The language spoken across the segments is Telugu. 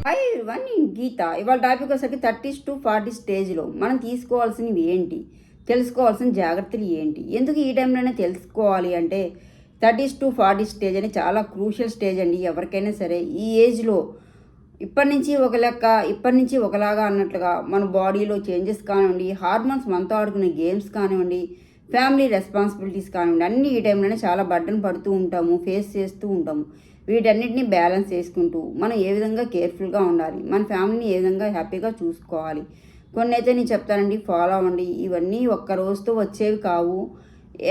హాయ్ వన్ గీత. ఇవాళ టాపిక్ వచ్చేసరికి 30s to 40 స్టేజ్లో మనం తీసుకోవాల్సినవి ఏంటి, తెలుసుకోవాల్సిన జాగ్రత్తలు ఏంటి, ఎందుకు ఈ టైంలోనే తెలుసుకోవాలి అంటే 30s to 40 స్టేజ్ అని చాలా క్రూషియల్ స్టేజ్ అండి. ఎవరికైనా సరే ఈ ఏజ్లో ఇప్పటి నుంచి ఒక లెక్క, ఇప్పటి నుంచి ఒకలాగా అన్నట్లుగా మన బాడీలో చేంజెస్ కానివ్వండి, హార్మోన్స్ మనతో ఆడుకునే గేమ్స్ కానివ్వండి, ఫ్యామిలీ రెస్పాన్సిబిలిటీస్ కానివ్వండి, అన్నీ ఈ టైంలోనే చాలా బర్డన్ పడుతూ ఉంటాము, ఫేస్ చేస్తూ ఉంటాము. వీటన్నిటిని బ్యాలెన్స్ చేసుకుంటూ మనం ఏ విధంగా కేర్ఫుల్గా ఉండాలి, మన ఫ్యామిలీని ఏ విధంగా హ్యాపీగా చూసుకోవాలి, కొన్ని అయితే నేను చెప్తానండి, ఫాలో అవ్వండి. ఇవన్నీ ఒక్క రోజుతో వచ్చేవి కావు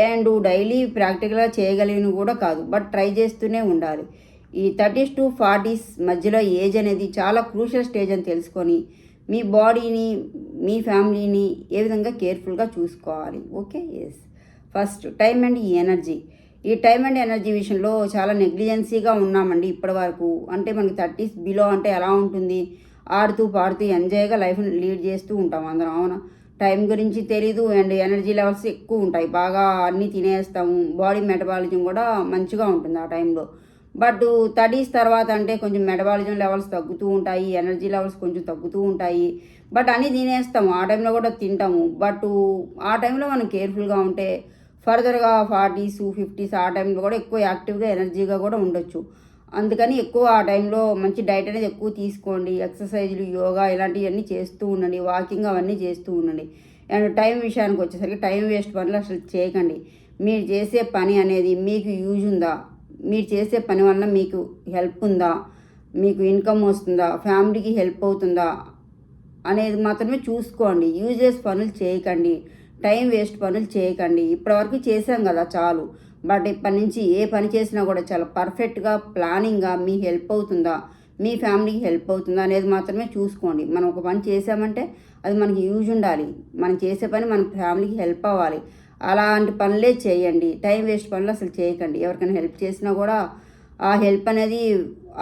అండ్ డైలీ ప్రాక్టికల్గా చేయగలిగినవి కూడా కాదు, బట్ ట్రై చేస్తూనే ఉండాలి. ఈ 30s to 40s మధ్యలో ఏజ్ అనేది చాలా క్రూషియల్ స్టేజ్ అని తెలుసుకొని మీ బాడీని, మీ ఫ్యామిలీని ఏ విధంగా కేర్ఫుల్గా చూసుకోవాలి. Okay, yes. First time and energy. ఈ టైం అండ్ ఎనర్జీ విషయంలో చాలా నెగ్లిజెన్సీగా ఉన్నామండి ఇప్పటి వరకు. అంటే మనకి 30s బిలో అంటే ఎలా ఉంటుంది, ఆడుతూ పాడుతూ ఎంజాయ్గా లైఫ్ని లీడ్ చేస్తూ ఉంటాం అందరం, అవునా. టైం గురించి తెలీదు అండ్ ఎనర్జీ లెవెల్స్ ఎక్కువ ఉంటాయి, బాగా అన్నీ తినేస్తాము, బాడీ మెటబాలిజం కూడా మంచిగా ఉంటుంది ఆ టైంలో. బట్ 30s తర్వాత అంటే కొంచెం మెటబాలిజం లెవెల్స్ తగ్గుతూ ఉంటాయి, ఎనర్జీ లెవెల్స్ కొంచెం తగ్గుతూ ఉంటాయి. బట్ అన్నీ తినేస్తాము, ఆ టైంలో కూడా తింటాము. బట్ ఆ టైంలో మనం కేర్ఫుల్గా ఉంటే ఫర్దర్గా 40s 50s ఆ టైంలో కూడా ఎక్కువ యాక్టివ్గా ఎనర్జీగా కూడా ఉండొచ్చు. అందుకని ఎక్కువ ఆ టైంలో మంచి డైట్ అనేది ఎక్కువ తీసుకోండి, ఎక్సర్సైజులు, యోగా ఇలాంటివన్నీ చేస్తూ ఉండండి, వాకింగ్ అవన్నీ చేస్తూ ఉండండి. అండ్ టైం విషయానికి వచ్చేసరికి టైం వేస్ట్ పనులు అసలు చేయకండి. మీరు చేసే పని అనేది మీకు యూజ్ ఉందా, మీరు చేసే పని వల్ల మీకు హెల్ప్ ఉందా, మీకు ఇన్కమ్ వస్తుందా, ఫ్యామిలీకి హెల్ప్ అవుతుందా అనేది మాత్రమే చూసుకోండి. యూజ్లెస్ పనులు చేయకండి, టైం వేస్ట్ పనులు చేయకండి. ఇప్పటివరకు చేసాం కదా చాలు, బట్ ఇప్పటి నుంచి ఏ పని చేసినా కూడా చాలా పర్ఫెక్ట్గా, ప్లానింగ్గా మీ హెల్ప్ అవుతుందా, మీ ఫ్యామిలీకి హెల్ప్ అవుతుందా అనేది మాత్రమే చూసుకోండి. మనం ఒక పని చేసామంటే అది మనకి యూజ్ ఉండాలి, మనం చేసే పని మన ఫ్యామిలీకి హెల్ప్ అవ్వాలి. అలాంటి పనులే చేయండి, టైం వేస్ట్ పనులు అసలు చేయకండి. ఎవరికైనా హెల్ప్ చేసినా కూడా ఆ హెల్ప్ అనేది,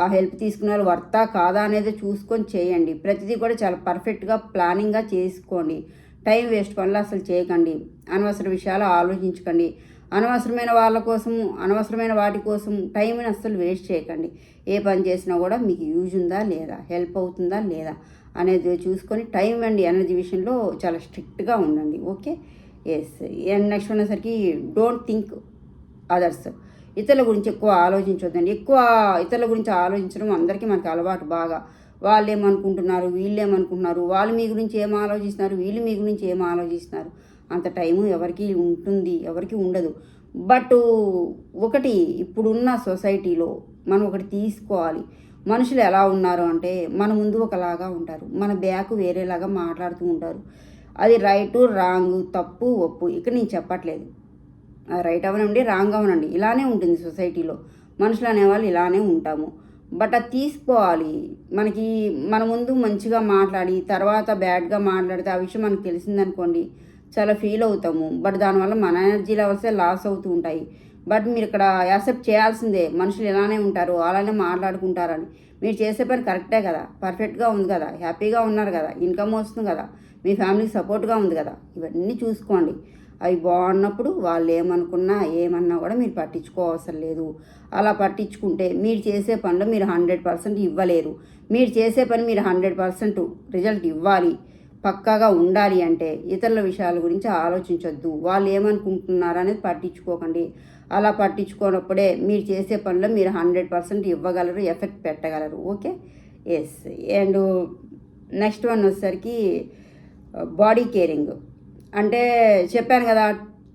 ఆ హెల్ప్ తీసుకున్న వాళ్ళు వర్తా కాదా అనేది చూసుకొని చేయండి. ప్రతిదీ కూడా చాలా పర్ఫెక్ట్గా, ప్లానింగ్గా చేసుకోండి. టైం వేస్ట్ పనులు అసలు చేయకండి. అనవసర విషయాలు ఆలోచించకండి. అనవసరమైన వాళ్ళ కోసం, అనవసరమైన వాటి కోసం టైంని అస్సలు వేస్ట్ చేయకండి. ఏ పని చేసినా కూడా మీకు యూజ్ ఉందా లేదా, హెల్ప్ అవుతుందా లేదా అనేది చూసుకొని టైం అండ్ ఎనర్జీ విషయంలో చాలా స్ట్రిక్ట్గా ఉండండి. Okay, yes. అండ్ నెక్స్ట్ అనేసరికి డోంట్ థింక్ అదర్స్. ఇతరుల గురించి ఎక్కువ ఆలోచించొద్దండి. ఎక్కువ ఇతరుల గురించి ఆలోచించడం అందరికీ మనకి అలవాటు బాగా. వాళ్ళు ఏమనుకుంటున్నారు, వీళ్ళు ఏమనుకుంటున్నారు, వాళ్ళు మీ గురించి ఏం ఆలోచిస్తున్నారు, వీళ్ళు మీ గురించి ఏం ఆలోచిస్తున్నారు, అంత టైము ఎవరికి ఉంటుంది, ఎవరికి ఉండదు. బట్ ఒకటి, ఇప్పుడున్న సొసైటీలో మనం ఒకటి తీసుకోవాలి. మనుషులు ఎలా ఉన్నారు అంటే మన ముందు ఒకలాగా ఉంటారు, మన బ్యాక్ వేరేలాగా మాట్లాడుతూ ఉంటారు. అది రైటు రాంగు, తప్పు ఒప్పు ఇక్కడ నేను చెప్పట్లేదు. రైట్ అవనండి, రాంగ్ అవనండి, ఇలానే ఉంటుంది సొసైటీలో. మనుషులు అనేవాళ్ళు ఇలానే ఉంటాము. బట్ అది తీసుకోవాలి. మనకి మన ముందు మంచిగా మాట్లాడి తర్వాత బ్యాడ్గా మాట్లాడితే ఆ విషయం మనకు తెలిసిందనుకోండి, చాలా ఫీల్ అవుతాము. బట్ దానివల్ల మన ఎనర్జీ లెవెల్సే లాస్ అవుతూ ఉంటాయి. బట్ మీరు ఇక్కడ యాక్సెప్ట్ చేయాల్సిందే, మనుషులు ఇలానే ఉంటారు, అలానే మాట్లాడుకుంటారని. మీరు చేసే పని కరెక్టే కదా, పర్ఫెక్ట్గా ఉంది కదా, హ్యాపీగా ఉన్నారు కదా, ఇన్కమ్ వస్తుంది కదా, మీ ఫ్యామిలీకి సపోర్ట్గా ఉంది కదా, ఇవన్నీ చూసుకోండి. అవి బాగున్నప్పుడు వాళ్ళు ఏమనుకున్నా ఏమన్నా కూడా మీరు పట్టించుకోవసరం లేదు. అలా పట్టించుకుంటే మీరు చేసే పనిలో మీరు 100% ఇవ్వలేరు. మీరు చేసే పని మీరు 100% రిజల్ట్ ఇవ్వాలి, పక్కాగా ఉండాలి అంటే ఇతరుల విషయాల గురించి ఆలోచించొద్దు. వాళ్ళు ఏమనుకుంటున్నారు అనేది పట్టించుకోకండి. అలా పట్టించుకోనప్పుడే మీరు చేసే పనిలో మీరు 100% ఇవ్వగలరు, ఎఫెక్ట్ పెట్టగలరు. Okay, yes. And next one వచ్చేసరికి బాడీ కేరింగ్. అంటే చెప్పాను కదా,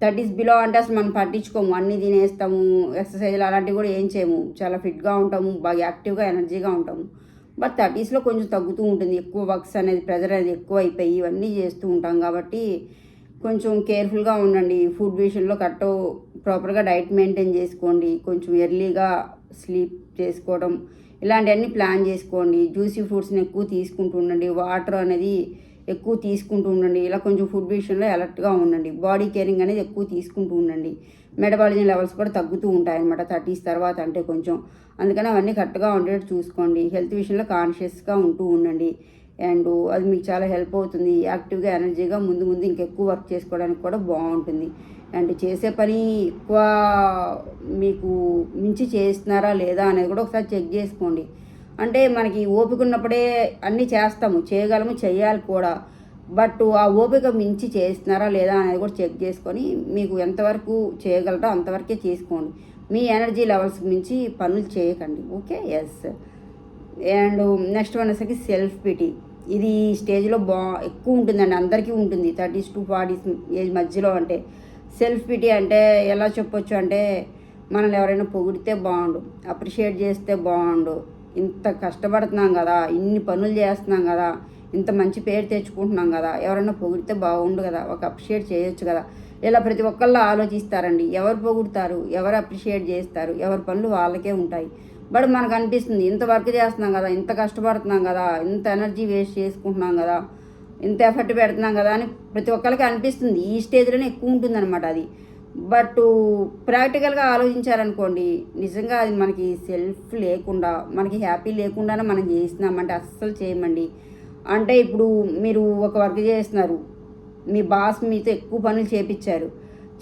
30s బిలో అంటే అసలు మనం పట్టించుకోము, అన్నీ తినేస్తాము, ఎక్సర్సైజ్లు అలాంటివి కూడా ఏం చేయము, చాలా ఫిట్గా ఉంటాము, బాగా యాక్టివ్గా ఎనర్జీగా ఉంటాము. బట్ 30sలో కొంచెం తగ్గుతూ ఉంటుంది, ఎక్కువ వర్క్స్ అనేది, ప్రెజర్ అనేది ఎక్కువ అయిపోయి ఇవన్నీ చేస్తూ ఉంటాం కాబట్టి కొంచెం కేర్ఫుల్గా ఉండండి. ఫుడ్ విషయంలో ప్రాపర్గా డైట్ మెయింటైన్ చేసుకోండి, కొంచెం ఎర్లీగా స్లీప్ చేసుకోవడం ఇలాంటివన్నీ ప్లాన్ చేసుకోండి. జ్యూసీ ఫ్రూట్స్ని ఎక్కువ తీసుకుంటూ ఉండండి, వాటర్ అనేది ఎక్కువ తీసుకుంటూ ఉండండి. ఇలా కొంచెం ఫుడ్ విషయంలో అలర్ట్గా ఉండండి. బాడీ కేరింగ్ అనేది ఎక్కువ తీసుకుంటూ ఉండండి. మెటబాలిజం లెవెల్స్ కూడా తగ్గుతూ ఉంటాయి అన్నమాట 30s తర్వాత అంటే కొంచెం. అందుకని అవన్నీ కరెక్ట్గా ఉండేటట్టు చూసుకోండి. హెల్త్ విషయంలో కాన్షియస్గా ఉంటూ ఉండండి. అండ్ అది మీకు చాలా హెల్ప్ అవుతుంది. యాక్టివ్గా, ఎనర్జీగా ముందు ఇంకెక్కువ వర్క్ చేసుకోవడానికి కూడా బాగుంటుంది. అండ్ చేసే పని ఎక్కువ మీకు మించి చేస్తున్నారా లేదా అనేది కూడా ఒకసారి చెక్ చేసుకోండి. అంటే మనకి ఓపిక ఉన్నప్పుడే అన్నీ చేస్తాము, చేయగలము, చేయాలి కూడా. బట్ ఆ ఓపిక మించి చేస్తున్నారా లేదా అనేది కూడా చెక్ చేసుకొని మీకు ఎంతవరకు చేయగలరో అంతవరకే చేసుకోండి. మీ ఎనర్జీ లెవెల్స్ మించి పనులు చేయకండి. Okay, yes. And next one వచ్చేసరికి సెల్ఫ్ పిటీ. ఇది స్టేజ్లో ఎక్కువ ఉంటుందండి, అందరికీ ఉంటుంది. 30s to 40s ఏజ్ మధ్యలో అంటే సెల్ఫ్ పిటీ అంటే ఎలా చెప్పొచ్చు అంటే, మనల్ని ఎవరైనా పొగిడితే బాగుండు, అప్రిషియేట్ చేస్తే బాగుండు, ఇంత కష్టపడుతున్నాం కదా, ఇన్ని పనులు చేస్తున్నాం కదా, ఇంత మంచి పేరు తెచ్చుకుంటున్నాం కదా, ఎవరైనా పొగిడితే బాగుండు కదా, ఒక అప్రిషియేట్ చేయొచ్చు కదా, ఇలా ప్రతి ఒక్కళ్ళు ఆలోచిస్తారండి. ఎవరు పొగుడుతారు, ఎవరు అప్రిషియేట్ చేస్తారు, ఎవరి పనులు వాళ్ళకే ఉంటాయి. బట్ మనకు అనిపిస్తుంది ఇంత వర్క్ చేస్తున్నాం కదా, ఇంత కష్టపడుతున్నాం కదా, ఇంత ఎనర్జీ వేస్ట్ చేసుకుంటున్నాం కదా, ఇంత ఎఫర్ట్ పెడుతున్నాం కదా అని ప్రతి ఒక్కరికి అనిపిస్తుంది. ఈ స్టేజ్లోనే ఎక్కువ ఉంటుంది అనమాట అది. బట్ ప్రాక్టికల్గా ఆలోచించారనుకోండి, నిజంగా అది మనకి సెల్ఫ్ లేకుండా, మనకి హ్యాపీ లేకుండానే మనం చేస్తున్నామంటే అస్సలు చేయమండి. అంటే ఇప్పుడు మీరు ఒక వర్క్ చేస్తున్నారు, మీ బాస్ మీతో ఎక్కువ పనులు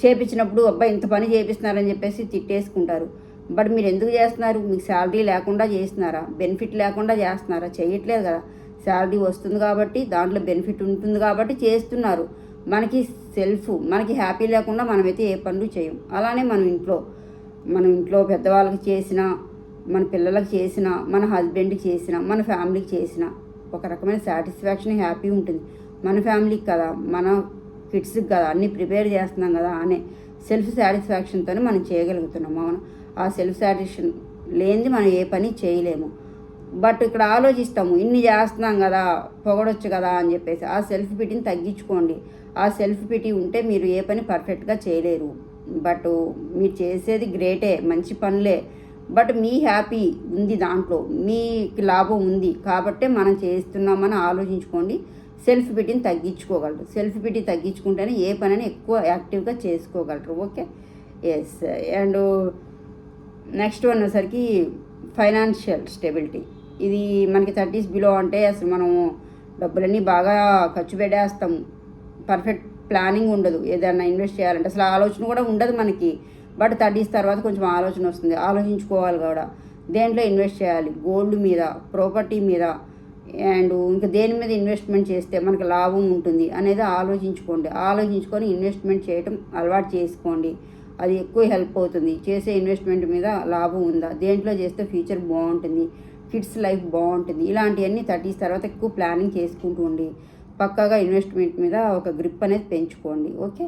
చేపించినప్పుడు అబ్బాయి ఇంత పని చేపిస్తున్నారని చెప్పేసి తిట్టేసుకుంటారు. బట్ మీరు ఎందుకు చేస్తున్నారు? మీకు శాలరీ లేకుండా చేస్తున్నారా? బెనిఫిట్ లేకుండా చేస్తున్నారా? చేయట్లేదు కదా. శాలరీ వస్తుంది కాబట్టి, దాంట్లో బెనిఫిట్ ఉంటుంది కాబట్టి చేస్తున్నారు. మనకి హ్యాపీ లేకుండా మనమైతే ఏ పనులు చేయం. అలానే మన ఇంట్లో పెద్దవాళ్ళకి చేసినా, మన పిల్లలకి చేసినా, మన హస్బెండ్కి చేసినా, మన ఫ్యామిలీకి చేసినా ఒక రకమైన సాటిస్ఫాక్షన్, హ్యాపీ ఉంటుంది. మన ఫ్యామిలీకి కదా, మన కిడ్స్కి కదా అన్నీ ప్రిపేర్ చేస్తున్నాం కదా అనే సెల్ఫ్ సాటిస్ఫాక్షన్తోనే మనం చేయగలుగుతున్నాం. మనం ఆ సెల్ఫ్ సాటిస్ఫాక్షన్ లేనిది మనం ఏ పని చేయలేము. బట్ ఇక్కడ ఆలోచిస్తాము, ఇన్ని చేస్తున్నాం కదా, పొగడొచ్చు కదా అని చెప్పేసి ఆ సెల్ఫ్ పిటీని తగ్గించుకోండి. ఆ సెల్ఫ్ పిటీ ఉంటే మీరు ఏ పని పర్ఫెక్ట్గా చేయలేరు. బట్ మీరు చేసేది గ్రేటే, మంచి పనులే. బట్ మీ హ్యాపీ ఉంది, దాంట్లో మీకు లాభం ఉంది కాబట్టే మనం చేస్తున్నామని ఆలోచించుకోండి. సెల్ఫ్ పిటీని తగ్గించుకోగలరు. సెల్ఫ్ పిటీ తగ్గించుకుంటేనే ఏ పనిని ఎక్కువ యాక్టివ్గా చేసుకోగలరు. Okay, yes. And next one వచ్చేసరికి ఫైనాన్షియల్ స్టెబిలిటీ. ఇది మనకి 30s బిలో అంటే అసలు మనం డబ్బులన్నీ బాగా ఖర్చు పెట్టేస్తాము. పర్ఫెక్ట్ ప్లానింగ్ ఉండదు. ఏదైనా ఇన్వెస్ట్ చేయాలంటే అసలు ఆలోచన కూడా ఉండదు మనకి. బట్ 30s తర్వాత కొంచెం ఆలోచన వస్తుంది, ఆలోచించుకోవాలి కూడా. దేంట్లో ఇన్వెస్ట్ చేయాలి? గోల్డ్ మీద, ప్రాపర్టీ మీద, అండ్ ఇంకా దేని మీద ఇన్వెస్ట్మెంట్ చేస్తే మనకు లాభం ఉంటుంది అనేది ఆలోచించుకొని ఇన్వెస్ట్మెంట్ చేయటం అలవాటు చేసుకోండి. అది ఎక్కువ హెల్ప్ అవుతుంది. చేసే ఇన్వెస్ట్మెంట్ మీద లాభం ఉందా, దేంట్లో చేస్తే ఫ్యూచర్ బాగుంటుంది, కిడ్స్ లైఫ్ బాగుంటుంది, ఇలాంటివన్నీ 30s తర్వాత ఎక్కువ ప్లానింగ్ చేసుకుంటూ ఉండి పక్కాగా ఇన్వెస్ట్మెంట్ మీద ఒక గ్రిప్ అనేది పెంచుకోండి. Okay,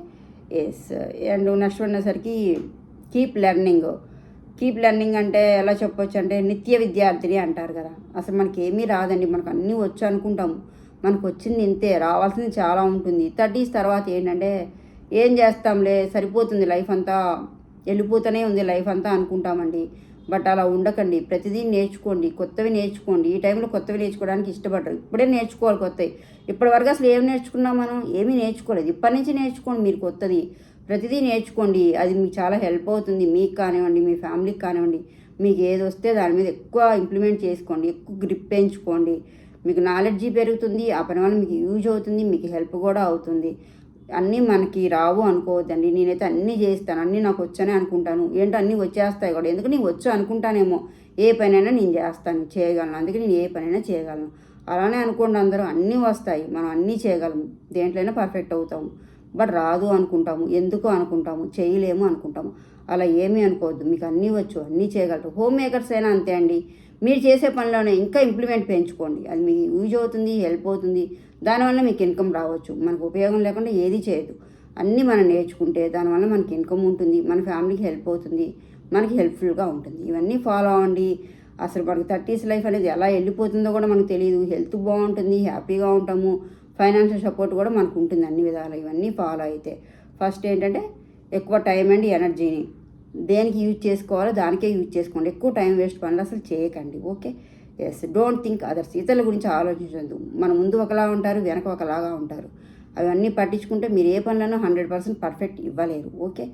yes. అండ్ నెక్స్ట్ వచ్చేసరికి కీప్ లెర్నింగ్ అంటే ఎలా చెప్పొచ్చు అంటే నిత్య విద్యార్థిని అంటారు కదా. అసలు మనకి ఏమీ రాదండి, మనకు అన్నీ వచ్చు అనుకుంటాము. మనకు వచ్చింది ఇంతే, రావాల్సింది చాలా ఉంటుంది. 30s తర్వాత ఏంటంటే ఏం చేస్తాంలే, సరిపోతుంది లైఫ్ అంతా, వెళ్ళిపోతూనే ఉంది లైఫ్ అంతా అనుకుంటామండి. బట్ అలా ఉండకండి. ప్రతిదీ నేర్చుకోండి, కొత్తవి నేర్చుకోండి. ఈ టైంలో కొత్తవి నేర్చుకోవడానికి ఇష్టపడరు. ఇప్పుడే నేర్చుకోవాలి కొత్తవి. ఇప్పటివరకు అసలు ఏం నేర్చుకున్నాం మనం? ఏమీ నేర్చుకోలేదు. ఇప్పటి నుంచి నేర్చుకోండి మీరు కొత్తది. ప్రతిదీ నేర్చుకోండి. అది మీకు చాలా హెల్ప్ అవుతుంది. మీకు కానివ్వండి, మీ ఫ్యామిలీకి కానివ్వండి. మీకు ఏది వస్తే దాని మీద ఎక్కువ ఇంప్లిమెంట్ చేసుకోండి, ఎక్కువ గ్రిప్ పెంచుకోండి. మీకు నాలెడ్జీ పెరుగుతుంది. ఆ పని వల్ల మీకు యూజ్ అవుతుంది, మీకు హెల్ప్ కూడా అవుతుంది. అన్నీ మనకి రావు అనుకోవద్దండి. నేనైతే అన్నీ చేస్తాను, అన్నీ నాకు వచ్చనే అనుకుంటాను. ఏంటో అన్నీ వచ్చేస్తాయి కూడా. ఎందుకు నేను వచ్చు అనుకుంటానేమో. ఏ పనైనా నేను చేస్తాను, చేయగలను. అందుకే నేను ఏ పనైనా చేయగలను. అలానే అనుకోండి అందరూ. అన్నీ వస్తాయి, మనం అన్నీ చేయగలము, దేంట్లోనే పర్ఫెక్ట్ అవుతాము. బట్ రాదు అనుకుంటాము, ఎందుకు అనుకుంటాము, చేయలేము అనుకుంటాము. అలా ఏమీ అనుకోవద్దు. మీకు అన్నీ వచ్చు, అన్నీ చేయగలరు. హోమ్ మేకర్స్ అయినా అంతే అండి. మీరు చేసే పనిలోనే ఇంకా ఇంప్లిమెంట్ పెంచుకోండి. అది మీకు యూజ్ అవుతుంది, హెల్ప్ అవుతుంది. దానివల్ల మీకు ఇన్కమ్ రావచ్చు. మనకు ఉపయోగం లేకుండా ఏది చేయదు. అన్నీ మనం నేర్చుకుంటే దానివల్ల మనకి ఇన్కమ్ ఉంటుంది, మన ఫ్యామిలీకి హెల్ప్ అవుతుంది, మనకి హెల్ప్ఫుల్గా ఉంటుంది. ఇవన్నీ ఫాలో అవ్వండి. అసలు మనకి 30s లైఫ్ అనేది ఎలా వెళ్ళిపోతుందో కూడా మనకు తెలియదు. హెల్త్ బాగుంటుంది, హ్యాపీగా ఉంటాము, ఫైనాన్షియల్ సపోర్ట్ కూడా మనకు ఉంటుంది అన్ని విధాలు. ఇవన్నీ ఫాలో అయితే ఫస్ట్ ఏంటంటే ఎక్కువ టైం అండ్ ఎనర్జీని దేనికి యూజ్ చేసుకోవాలో దానికే యూజ్ చేసుకోండి. ఎక్కువ టైం వేస్ట్ పనులు అసలు చేయకండి. Okay, yes. Don't think others. ఇతరుల గురించి ఆలోచించద్దు. మన ముందు ఒకలా ఉంటారు, వెనక ఒకలాగా ఉంటారు. అవన్నీ పట్టించుకుంటే మీరు ఏ పనులను 100% పర్ఫెక్ట్ ఇవ్వలేరు. Okay,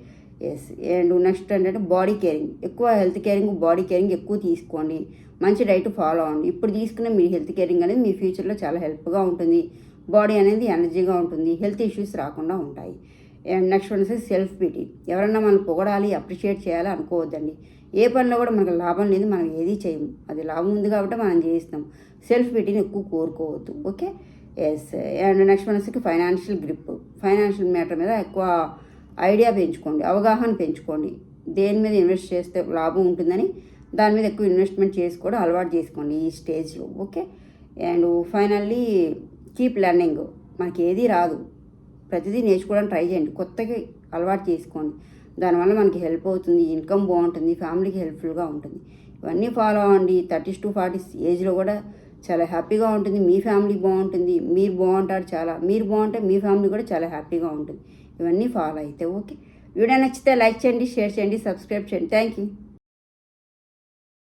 yes. అండ్ నెక్స్ట్ ఏంటంటే బాడీ కేరింగ్. ఎక్కువ హెల్త్ కేరింగ్, బాడీ కేరింగ్ ఎక్కువ తీసుకోండి. మంచి డైట్ ఫాలో అవ్వండి. ఇప్పుడు తీసుకునే మీ హెల్త్ కేరింగ్ అనేది మీ ఫ్యూచర్లో చాలా హెల్ప్గా ఉంటుంది. బాడీ అనేది ఎనర్జీగా ఉంటుంది, హెల్త్ ఇష్యూస్ రాకుండా ఉంటాయి. అండ్ నెక్స్ట్ వన్ వచ్చేసి సెల్ఫ్ పిటీ. ఎవరన్నా మనం పొగడాలి, అప్రిషియేట్ చేయాలి అనుకోవద్దండి. ఏ పనిలో కూడా మనకు లాభం లేదు, మనం ఏది చేయము. అది లాభం ఉంది కాబట్టి మనం చేస్తాం. సెల్ఫ్ పిటీని ఎక్కువ కోరుకోవద్దు. Okay, yes. And next one వచ్చేసి ఫైనాన్షియల్ గ్రిప్. ఫైనాన్షియల్ మ్యాటర్ మీద ఎక్కువ ఐడియా పెంచుకోండి, అవగాహన పెంచుకోండి. దేని మీద ఇన్వెస్ట్ చేస్తే లాభం ఉంటుందని దాని మీద ఎక్కువ ఇన్వెస్ట్మెంట్ చేసుకోవడం అలవాటు చేసుకోండి ఈ స్టేజ్లో. Okay, and finally keep learning. మనకి ఏది రాదు, ప్రతిదీ నేర్చుకోవడానికి ట్రై చేయండి, కొత్తగా అలవాటు చేసుకోండి. దానివల్ల మనకి హెల్ప్ అవుతుంది, ఇన్కమ్ బాగుంటుంది, ఫ్యామిలీకి హెల్ప్ఫుల్గా ఉంటుంది. ఇవన్నీ ఫాలో అవ్వండి. 30 to 40 ఏజ్లో కూడా చాలా హ్యాపీగా ఉంటుంది, మీ ఫ్యామిలీ బాగుంటుంది, మీరు బాగుంటారు, చాలా మీరు బాగుంటే మీ ఫ్యామిలీ కూడా చాలా హ్యాపీగా ఉంటుంది. ఇవన్నీ ఫాలో అయితే. ఓకే, వీడియో నచ్చితే లైక్ చేయండి, షేర్ చేయండి, సబ్స్క్రైబ్ చేయండి. Thank you.